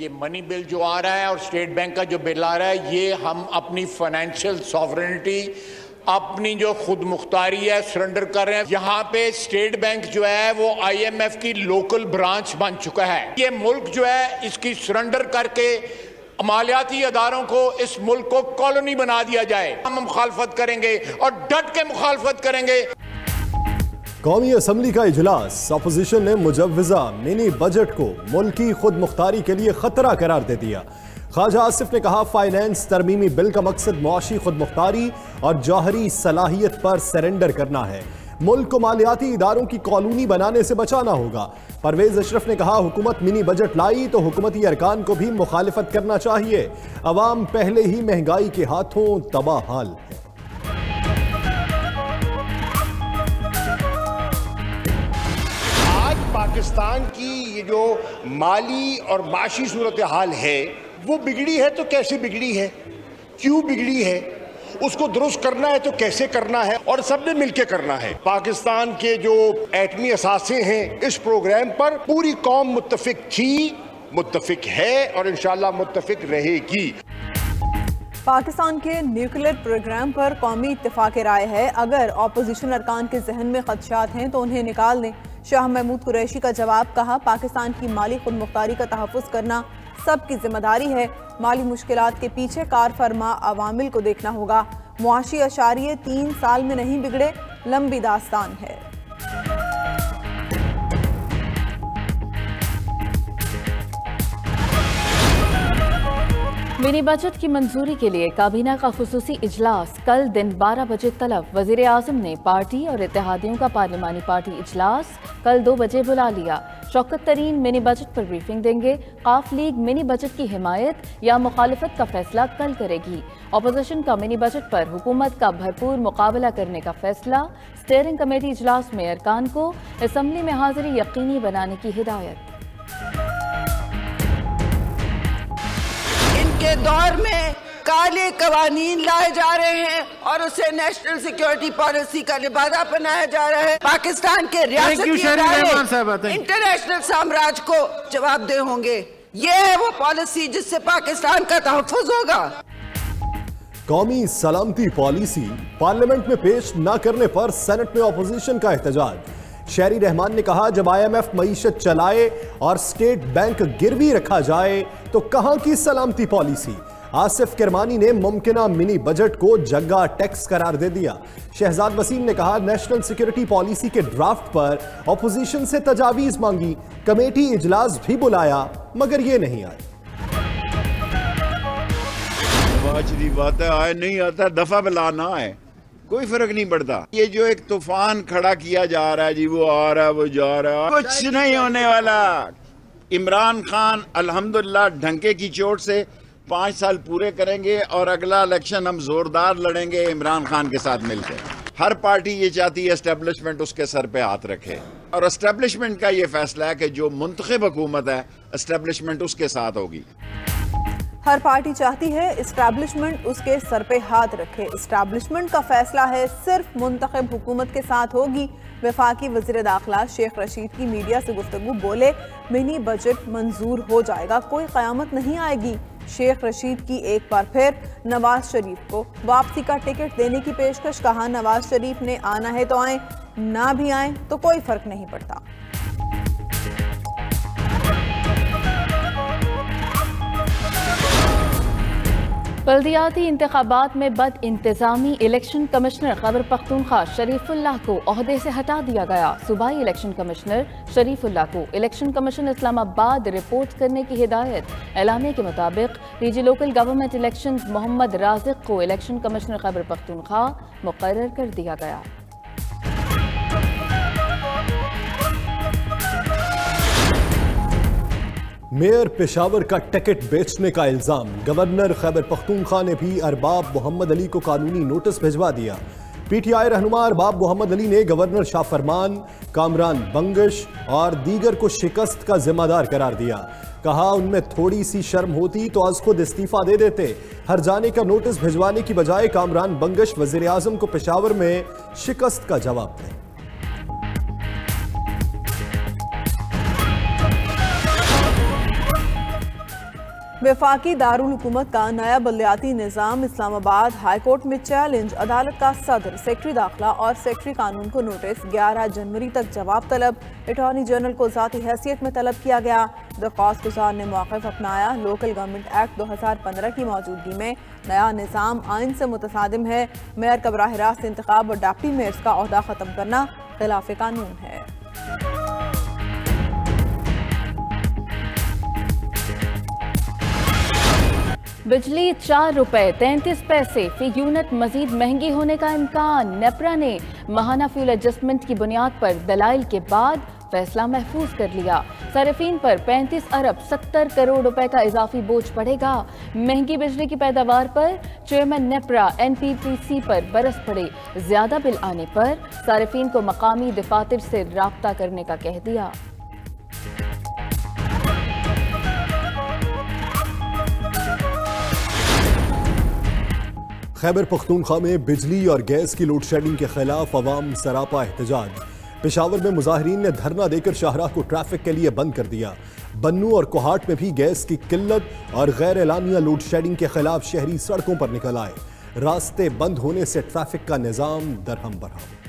ये money bill जो आ रहा है और स्टेट बैंक का जो बिल आ रहा है, ये हम अपनी फाइनेंशियल सॉवरेनिटी, अपनी जो खुद मुख्तारी है सरेंडर कर रहे हैं। यहाँ पे स्टेट बैंक जो है वो IMF की लोकल ब्रांच बन चुका है। ये मुल्क जो है इसकी सरेंडर करके मालियाती अदारों को, इस मुल्क को कॉलोनी बना दिया जाए। हम मुखालफत करेंगे और डट के मुखालफत करेंगे। कौमी असम्बली का इजलास, अपोजिशन ने मुजव्वजा मिनी बजट को मुल्की खुद मुख्तारी के लिए खतरा करार दे दिया। ख्वाजा आसिफ ने कहा, फाइनेंस तरमीमी बिल का मकसद मुआशी खुद मुख्तारी और जौहरी सलाहियत पर सरेंडर करना है। मुल्क को मालियाती इदारों की कॉलोनी बनाने से बचाना होगा। परवेज अशरफ ने कहा, हुकूमत मिनी बजट लाई तो हुकूमती अरकान को भी मुखालिफत करना चाहिए। अवाम पहले ही महंगाई के हाथों तबाह हाल है। पाकिस्तान की ये जो माली और माशी सूरत हाल है वो बिगड़ी है तो कैसे बिगड़ी है, क्यों बिगड़ी है, उसको दुरुस्त करना है तो कैसे करना है, और सबने मिलकर करना है। पाकिस्तान के जो एटमी असासे हैं इस प्रोग्राम पर पूरी कौम मुत्तफिक थी, मुत्तफिक है और इंशाअल्लाह मुत्तफिक रहेगी। पाकिस्तान के न्यूक्लियर प्रोग्राम पर कौमी इत्तेफाक राय है। अगर अपोजिशन अरकान के जहन में खदशात हैं तो उन्हें निकाल दें। शाह महमूद कुरैशी का जवाब, कहा, पाकिस्तान की माली खुद मुख्तारी का तहफ़्फ़ुज़ करना सबकी जिम्मेदारी है। माली मुश्किलात के पीछे कार फरमा अवामिल को देखना होगा। मुआशी अशारिये 3 साल में नहीं बिगड़े, लंबी दास्तान है। मिनी बजट की मंजूरी के लिए काबीना का खुसूसी इजलास कल दिन 12 बजे तलब। वज़ीर आज़म ने पार्टी और इत्तेहादियों का पार्लिमानी पार्टी इजलास कल 2 बजे बुला लिया। शौकत तरीन मिनी बजट पर ब्रीफिंग देंगे। काफ लीग मिनी बजट की हिमायत या मुखालिफत का फैसला कल करेगी। अपोजिशन का मिनी बजट पर हुकूमत का भरपूर मुकाबला करने का फैसला। स्टीयरिंग कमेटी इजलास में अरकान को असम्बली में हाजिरी यकीनी बनाने की हिदायत। के दौर में काले कवानीन लाए जा रहे हैं और उसे नेशनल सिक्योरिटी पॉलिसी का लिबादा बनाया जा रहा है। पाकिस्तान के रियासती इदारे इंटरनेशनल साम्राज्य को जवाबदेह होंगे। ये है वो पॉलिसी जिससे पाकिस्तान का तहफ़्फ़ुज़ होगा। कौमी सलामती पॉलिसी पार्लियामेंट में पेश न करने पर सेनेट में अपोजिशन का एहतजाज। शहरी रहमान ने कहा, जब IMF मईशत चलाए और स्टेट बैंक गिरवी रखा जाए तो कहां की सलामती पॉलिसी। आसिफ किरमानी ने मुमकिना मिनी बजट को जग्गा टैक्स करार दे दिया। शहजाद वसीम ने कहा, नेशनल सिक्योरिटी पॉलिसी के ड्राफ्ट पर अपोजिशन से तजावीज मांगी। कमेटी इजलास भी बुलाया मगर ये नहीं आए। बात है, आए नहीं आता, दफा बुलाना है, कोई फर्क नहीं पड़ता। ये जो एक तूफान खड़ा किया जा रहा है जी, वो आ रहा है वो जा रहा है, कुछ नहीं होने वाला। इमरान खान अल्हम्दुलिल्लाह ढंके की चोट से 5 साल पूरे करेंगे और अगला इलेक्शन हम जोरदार लड़ेंगे इमरान खान के साथ मिलकर। हर पार्टी ये चाहती है एस्टेब्लिशमेंट उसके सर पे हाथ रखे, और एस्टेब्लिशमेंट का ये फैसला है कि जो मुंतखब हुकूमत है एस्टेब्लिशमेंट उसके साथ होगी। हर पार्टी चाहती है इस्टेब्लिशमेंट उसके सर पे हाथ रखे। इस्टेब्लिशमेंट का फैसला है सिर्फ मुंतखब हुकूमत के साथ होगी। वफाकी वज़ीर दाखिला शेख रशीद की मीडिया से गुफ्तगू, बोले, मिनी बजट मंजूर हो जाएगा, कोई क़यामत नहीं आएगी। शेख रशीद की एक बार फिर नवाज शरीफ को वापसी का टिकट देने की पेशकश। कहा, नवाज शरीफ ने आना है तो आए, ना भी आए तो कोई फर्क नहीं पड़ता। बल्दियाती इंतखाबात में बद इंतजामी, इलेक्शन कमिश्नर खैबर पख्तूनख्वा शरीफुल्लाह को ओहदे से हटा दिया गया। सूबाई इलेक्शन कमिश्नर शरीफुल्लाह को इलेक्शन कमीशन इस्लामाबाद रिपोर्ट करने की हिदायत। एलामिया के मुताबिक रीजी local government election Mohammad Razik को इलेक्शन कमिश्नर खैबर पख्तूनख्वा मुकर्रर कर दिया गया। मेयर पेशावर का टिकट बेचने का इल्जाम। गवर्नर खैबर पख्तूनख्वा ने भी अरबाब मोहम्मद अली को कानूनी नोटिस भिजवा दिया। PTI रहनुमा अरबाब मोहम्मद अली ने गवर्नर शाह फरमान, कामरान बंगश और दीगर को शिकस्त का जिम्मेदार करार दिया। कहा, उनमें थोड़ी सी शर्म होती तो आज खुद इस्तीफा दे देते। हर जाने का नोटिस भिजवाने की बजाय कामरान बंगश वजीर आजम को पेशावर में शिकस्त का जवाब दें। वफाकी दारुल हुकूमत का नया बलदियाती निज़ाम इस्लामाबाद हाईकोर्ट में चैलेंज। अदालत का सदर, सेक्रेटरी दाखिला और सेक्रेटरी कानून को नोटिस। 11 जनवरी तक जवाब तलब। अटॉर्नी जनरल को ज़ाती हैसियत में तलब किया गया। दरख्वास्त गुजार ने मौक़िफ़ अपनाया। लोकल गवर्नमेंट एक्ट 2015 की मौजूदगी में नया निज़ाम आइन से मुतसादिम है। मेयर का बराह रास्त इंतखाब और डिप्टी मेयर्स का ओहदा ख़त्म करना खिलाफ कानून है। बिजली 4 रुपए 33 पैसे फी यूनिट मजीद महंगी होने का इम्कान। नेपरा ने माहाना फ्यूल एडजस्टमेंट की बुनियाद पर दलाइल के बाद फैसला महफूज कर लिया। सारिफीन पर 35 अरब 70 करोड़ रुपए का इजाफी बोझ पड़ेगा। महंगी बिजली की पैदावार पर चेयरमैन नेपरा NPPC पर बरस पड़े। ज्यादा बिल आने पर सारिफीन को मकामी दफातर से राब्ता करने का कह दिया। खैबर पख्तूनख्वा में बिजली और गैस की लोड शेडिंग के खिलाफ अवाम सरापा एहतजाज। पेशावर में मुजाहिरीन ने धरना देकर शाहराह को ट्रैफिक के लिए बंद कर दिया। बन्नू और कोहाट में भी गैस की किल्लत और गैर एलानिया लोड शेडिंग के खिलाफ शहरी सड़कों पर निकल आए। रास्ते बंद होने से ट्रैफिक का निजाम दरहम बरहम।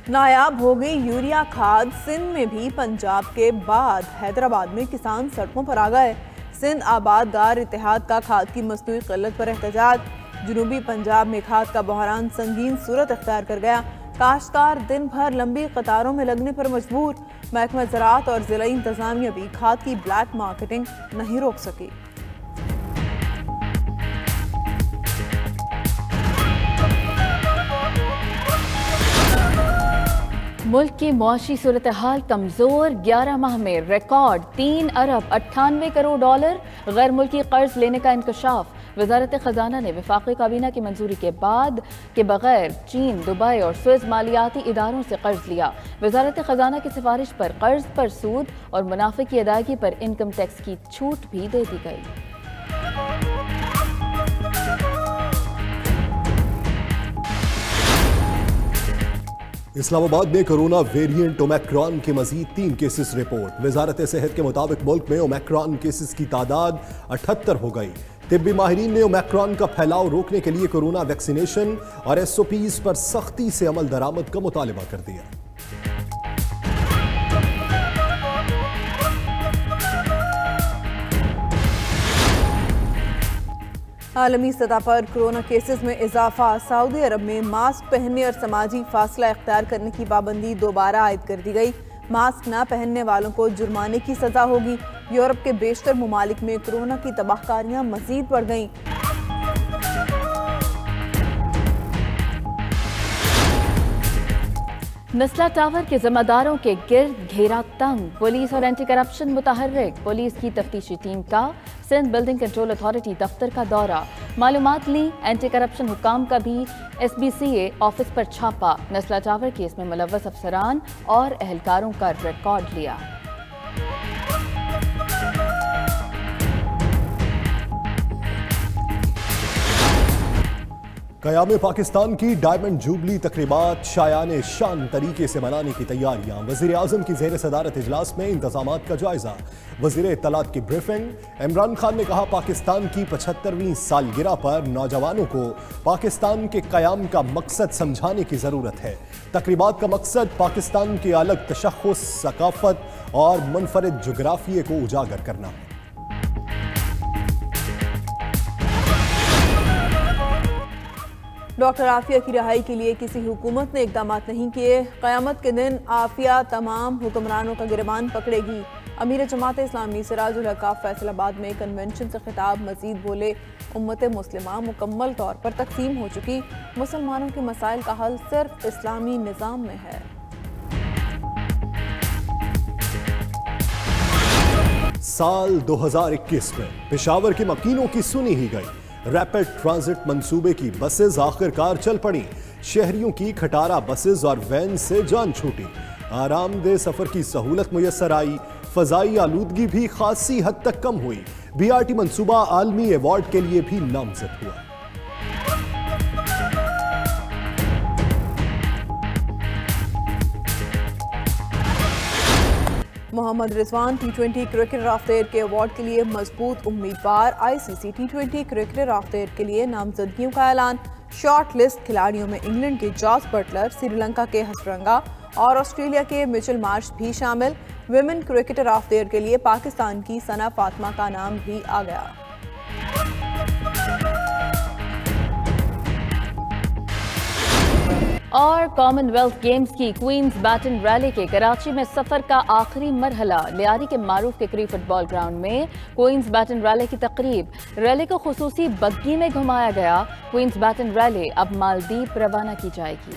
नायाब हो गई यूरिया खाद। सिंध में भी पंजाब के बाद हैदराबाद में किसान सड़कों पर आ गए। सिंध आबादगार इत्तेहाद का खाद की मसनूई किल्लत पर एहतजाज। जनूबी पंजाब में खाद का बहरान संगीन सूरत अख्तियार कर गया। काश्तकार दिन भर लंबी कतारों में लगने पर मजबूर। महकमा ज़राअत और ज़िला इंतजामिया भी खाद की ब्लैक मार्केटिंग नहीं रोक सकी। मुल्क की मुआशी सूरत हाल कमजोर। 11 माह में रिकॉर्ड 3 अरब 98 करोड़ डॉलर गैर मुल्की कर्ज लेने का इंकशाफ। वजारत खजाना ने वफाकी काबीना की मंजूरी के बाद के बगैर चीन, दुबई और स्विस मालियाती इदारों से कर्ज लिया। वजारत खजाना की सिफारिश पर कर्ज पर सूद और मुनाफे की अदायगी पर इनकम टैक्स की छूट भी दे दी गई। इस्लामाबाद में कोरोना वेरिएंट ओमिक्रॉन के मजीद 3 केसेस रिपोर्ट। वजारत सेहत के मुताबिक मुल्क में ओमिक्रॉन केसेस की तादाद 78 हो गई। तिब्बी माहिरीन ने ओमिक्रॉन का फैलाव रोकने के लिए कोरोना वैक्सीनेशन और SOPs पर सख्ती से अमल दरामद का मुतालबा कर दिया। आलमी सतह पर कोरोना केसेस में इजाफा। सऊदी अरब में मास्क पहनने और समाजी फासला इख्तियार करने की पाबंदी दोबारा आयद कर दी गई। मास्क न पहनने वालों को जुर्माने की सजा होगी। यूरोप के बेशतर मुमालिक में कोरोना की तबाहकारियां मजीद बढ़ गईं। नस्ला टावर के जिम्मेदारों के गिर्द घेरा तंग। पुलिस और एंटी करप्शन मुतहर्रिक। पुलिस की तफ्तीशी टीम का सिंध बिल्डिंग कंट्रोल अथॉरिटी दफ्तर का दौरा। मालूमात ली। एंटी करप्शन हुकाम का भी SBCA ऑफिस पर छापा। नस्ला टावर केस में मुलव्वस अफसरान और एहलकारों का रिकॉर्ड लिया। क़याम पाकिस्तान की डायमंड जुबली तकरीबात शायाने शान तरीके से मनाने की तैयारियां। वज़ीर आज़म की ज़ेर सदारत इजलास में इंतज़ामात का जायजा। वज़ीर इत्तलात की ब्रीफिंग। इमरान खान ने कहा पाकिस्तान की 75वीं सालगिरह पर नौजवानों को पाकिस्तान के क़याम का मकसद समझाने की ज़रूरत है। तकरीबात का मकसद पाकिस्तान के अलग तशख़्ख़ुस, सकाफ़त और मुनफरिद जोग्राफिये को उजागर करना है। डॉक्टर आफिया की रिहाई के लिए किसी हुकूमत ने इकदाम नहीं किए। क़यामत के दिन आफिया तमाम हुक्मरानों का गिरबान पकड़ेगी। अमीर जमात इस्लामी सिराजुल हक फैसलाबाद में कन्वेंशन से खिताब मजीद बोले, उम्मत मुस्लिमा मुकम्मल तौर पर तकसीम हो चुकी। मुसलमानों के मसाइल का हल सिर्फ इस्लामी निज़ाम में है। साल 2021 में पेशावर के मकीनों की सुनी ही गई। रैपिड ट्रांजिट मंसूबे की बसेज आखिरकार चल पड़ी। शहरियों की खटारा बसेज और वैन से जान छूटी। आरामदेह सफर की सहूलत मुयस्सर आई। फजाई आलूदगी भी खासी हद तक कम हुई। BRT मंसूबा आलमी अवार्ड के लिए भी नामजद हुआ। मोहम्मद रिजवान टी20 क्रिकेटर ऑफ द ईयर के अवार्ड के लिए मजबूत उम्मीदवार। ICC T20 cricketer of the year के लिए नामजदगियों का ऐलान। शॉर्ट लिस्ट खिलाड़ियों में इंग्लैंड के जॉस बटलर, श्रीलंका के हसरंगा और ऑस्ट्रेलिया के मिचेल मार्श भी शामिल। Women cricketer of the year के लिए पाकिस्तान की सना फातिमा का नाम भी आ गया। और कॉमनवेल्थ गेम्स की क्वींस बैटन रैली के कराची में सफर का आखिरी मरहला। लियारी के मारूफ टिकरी फुटबॉल ग्राउंड में क्वींस बैटन रैली की तकरीब। रैली को खुसूसी बग्गी में घुमाया गया। क्वींस बैटन रैली अब मालदीव रवाना की जाएगी।